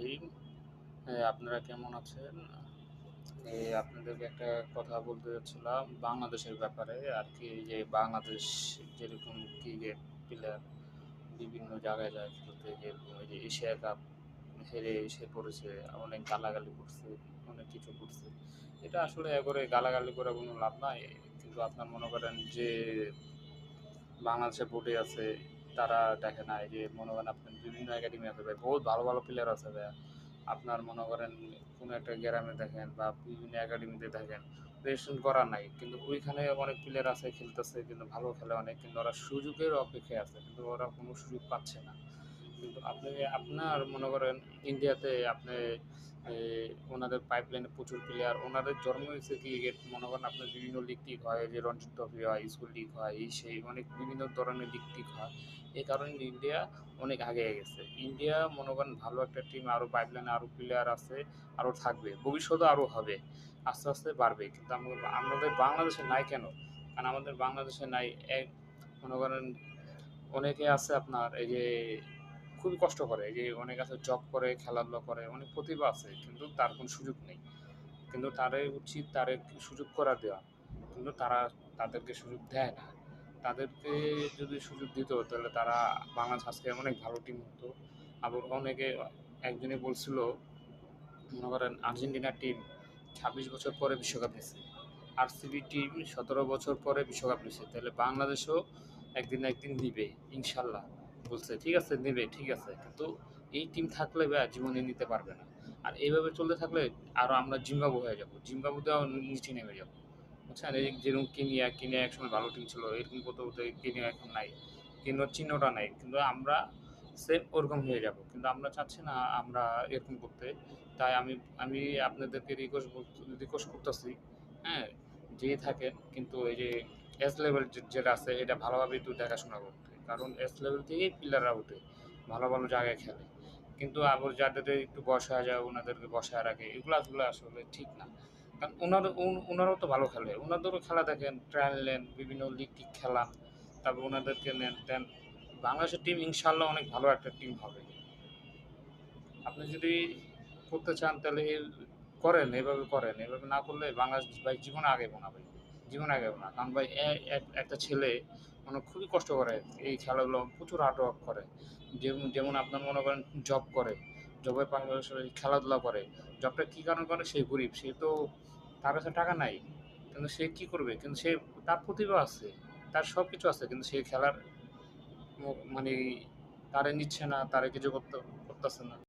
আছি। আপনারা কেমন আছেন? আপনাদেরকে একটা কথা বলতে যাচ্ছিলাম বাংলাদেশের ব্যাপারে আরকি। এই যে বাংলাদেশ যেরকম ক্রিকেট প্লেয়ার বিভিন্ন জায়গায় যায় খেলতে, যেরকম এই যে এশিয়া কাপ হেরে এসে পড়েছে, অনেক গালাগালি করছে, অনেক কিছু করছে। এটা আসলে করে গালাগালি করে কোনো লাভ নাই। কিন্তু আপনার মনে করেন যে বাংলাদেশে বোর্ডে আছে, তারা দেখে না। এই যে মনে করেন আপনার বিভিন্ন একাডেমি আছে ভাই, বহুত ভালো ভালো প্লেয়ার আছে ভাইয়া। আপনার মনে করেন কোনো একটা গ্রামে দেখেন বা বিভিন্ন একাডেমিতে দেখেন, রেজিস্ট্রেশন করা নাই, কিন্তু ওইখানে অনেক প্লেয়ার আছে খেলতেছে, কিন্তু ভালো খেলে অনেক, কিন্তু ওরা সুযোগের অপেক্ষায় আছে, কিন্তু ওরা কোনো সুযোগ পাচ্ছে না। কিন্তু আপনি আপনার মনে করেন ইন্ডিয়াতে আপনি ওনাদের পাইপলাইনে প্রচুর প্লেয়ার, ওনাদের জন্ম হয়েছে ক্রিকেট। মনে করেন আপনার বিভিন্ন লিগ টিগ হয়, যে রঞ্জি ট্রফি হয়, স্কুল লিগ হয়, এই সেই অনেক বিভিন্ন ধরনের লিগ টিগ হয়। এই কারণে ইন্ডিয়া অনেক আগে গেছে। ইন্ডিয়া মনে করেন ভালো একটা টিম, আরও পাইপলাইনে আরও প্লেয়ার আছে, আরও থাকবে, ভবিষ্যতে আরও হবে, আস্তে আস্তে বাড়বে। কিন্তু আমাদের বাংলাদেশে নাই কেন? কারণ আমাদের বাংলাদেশে নাই এক, মনে করেন অনেকে আছে আপনার এই যে খুবই কষ্ট করে, এই যে অনেক আছে জব করে, খেলাধুলা করে, অনেক প্রতিভা আছে, কিন্তু তার কোনো সুযোগ নেই। কিন্তু তাদের উচিত তারে সুযোগ করে দেওয়া, কিন্তু তারা তাদেরকে সুযোগ দেয় না। তাদেরকে যদি সুযোগ দিত তাহলে তারা বাংলাদেশ আজকে অনেক ভালো টিম হতো। আবার অনেকে একজনে বলছিল, মনে করেন আর্জেন্টিনার টিম 26 বছর পরে বিশ্বকাপ নিচ্ছে, আরসিবি টিম 17 বছর পরে বিশ্বকাপ নিচ্ছে, তাহলে বাংলাদেশও একদিন না একদিন নিবে ইনশাল্লাহ। বলছে ঠিক আছে নেবে, ঠিক আছে, কিন্তু এই টিম থাকলে বা জীবনে নিতে পারবে না। আর এইভাবে চলতে থাকলে আরও আমরা জিম্বাবু হয়ে যাবো, জিম্বাবুতেও নিচে নেমে যাবো। বুঝছেন, এই যেরকম কেনিয়া, কেনিয়া একসময় ভালো টিম ছিল, এরকম করতে করতে কেনিয়া এখন নাই, কেনিয়ার চিহ্নটা নাই, কিন্তু আমরা সেম ওরকম হয়ে যাব। কিন্তু আমরা চাচ্ছি না আমরা এরকম করতে। তাই আমি আমি আপনাদেরকে রিকোয়েস্ট করতেছি, হ্যাঁ, যেই থাকেন কিন্তু এই যে এস লেভেল যেটা আছে এটা ভালোভাবে একটু দেখাশোনা করতে, কারণ এস লেভেল থেকেই প্লেয়াররা ওঠে, ভালো ভালো জায়গায় খেলে। কিন্তু আবার যাদের একটু বয়স হয়ে যায় ওনাদেরকে বসায় রাখে, এগুলো আসলে আসলে ঠিক না। কারণ ওনারাও তো ভালো খেলে, ওনাদেরও খেলা দেখেন, ট্রায়াল নেন, বিভিন্ন লিগ টিগ খেলান, তারপর ওনাদেরকে নেন দেন। বাংলাদেশের টিম ইনশাল্লাহ অনেক ভালো একটা টিম হবে। আপনি যদি করতে চান তাহলে করেন, এভাবে করেন। এভাবে না করলে বাংলাদেশ ভাই জীবনে আগাইবো না ভাই, জীবনে আগাইবো না। কারণ ভাই একটা ছেলে মানে খুবই কষ্ট করে, এই খেলাগুলো প্রচুর হার্ড ওয়ার্ক করে। যেমন যেমন আপনার মনে করেন জব করে, জবের পাশাপাশি খেলাধুলা করে। জবটা কী কারণে করে? সে গরিব, সে তো, তার কাছে টাকা নাই, কিন্তু সে কী করবে? কিন্তু সে, তার প্রতিভা আছে, তার সব কিছু আছে, কিন্তু সে খেলার মানে তারে নিচ্ছে না, তারে কিছু করতেছে না।